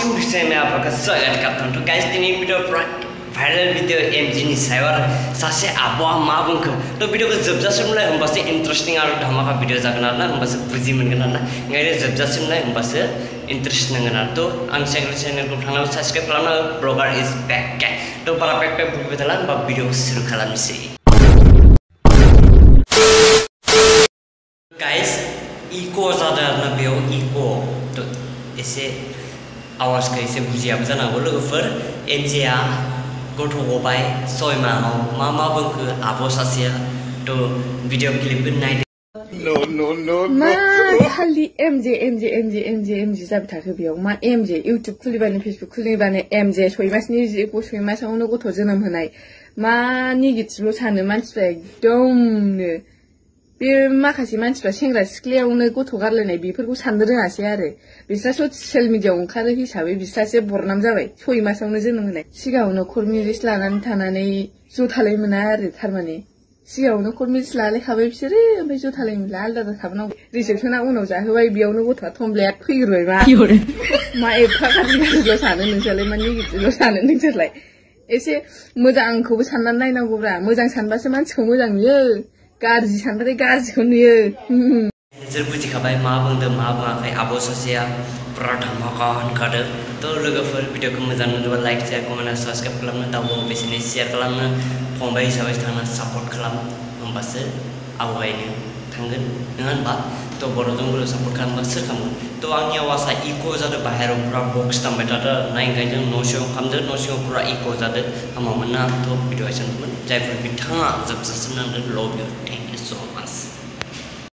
YouTube channel आपका स्वागत करता हूँ। तो गाइस दिनै भिडियो पुरा भाइरल भिडियो एमजी नि सायाव आरो सासे आब'आ मा बुंखो तो भिडियोखौ जोबजासिमलाय होमबासो इन्ट्रेस्टिं आरो धमाका भिडियो जागोन आरोना होमबासो बुजि मोनगोन आरोना ओंखायनो जोबजासिमलाय होमबासो इन्ट्रेस्ट नांगोन आरो तो आं चेनेलखौ थांनानै साबस्क्राइब खालामना ब्लगार इज बेक तो बारा बेक बुंबाय थाला होमबा भिडियोखौ सुरु खालामनोसै। गाइस इको जादों आरोना बेयाव इको तो एसे आवाजखौ एसे बुजियाबो जानो हागौ लोगोफोर एमजेआ गथ' गबाय 6 माहाव मा बुंखो आब' सासेया तो भिडियो क्लिपखौ नायदो। No. मा खालि एमजे जाबाय थाखो बेयाव मा एमजे इउटुब खुलिबानो फेसबुक खुलिबानो एमजे 6 मासनि 6 मासावनो गथ' जोनोम होनाय मा निगेटिभल' सानो मानसिफ्रा एकदमनो बे माखासे मानसिफ्रा सेंग्रा सिख्लायावनो गथ' गारलायनाय बेफोरखौ साननो रोङासै आरो बिस्रा ससियेल मिडियाआव ओंखारो हिसाबै बिस्रासो बरनाम जाबाय 6 मासावनो जोनोम होनाय सिगाङावनो कर्ट मेरेज लानानै थानानै जथालाय मोना आरो थारमाने सिगाङावनो कर्ट मेरेज लालायखाबाय बिसोरो ओमफ्राय जथालाय मोनला आलदा थाबनांगौ रिसेपसना उनाव जाहोबाय बेयावनो गथ'आ थमब्लेट फैग्रोबाय मा एफा गाज्रिल' सानो नोंसोरलाय मा नेगेटिभल' सानो नोंसोरलाय एसे मोजांखौबो साननानै नायनांगौब्रा मोजां सानबासो मानसिखौ मोजां नुयो गाज्रि सानबाथाय गाज्रिखौ नुयो। नोंसोर बुजिखाबाय मा बुंदों मा बुङाखै आब' सासेया पुरा धमाका होनखादों तो लोगोफोर भिडियोखौ मोजां मोनोबा लाइक शेयार कमेन्ट साबस्क्राइब खालामनो दाउबो बेसेनो शेयार खालामनो फंबाय हिसाबै थांना सापर्ट खालाम होमबासो आवगायनो थांगोन नङा होनबा तो बर'जों बर' सापर्ट खालामबा सोर खालामगोन तो आंनि आवाजआ इक' जादों बाहेराव पुरा बक्स दामबाय थादों ना ओंखायनो न' सिङाव खालामदों न' सिङाव पुरा इक' जादों हामामोन ना तो भिडिअ एसेनोमोन जायफोर बिथाङा जोबजासिम नांदों लभ इउ थेंक इउ सो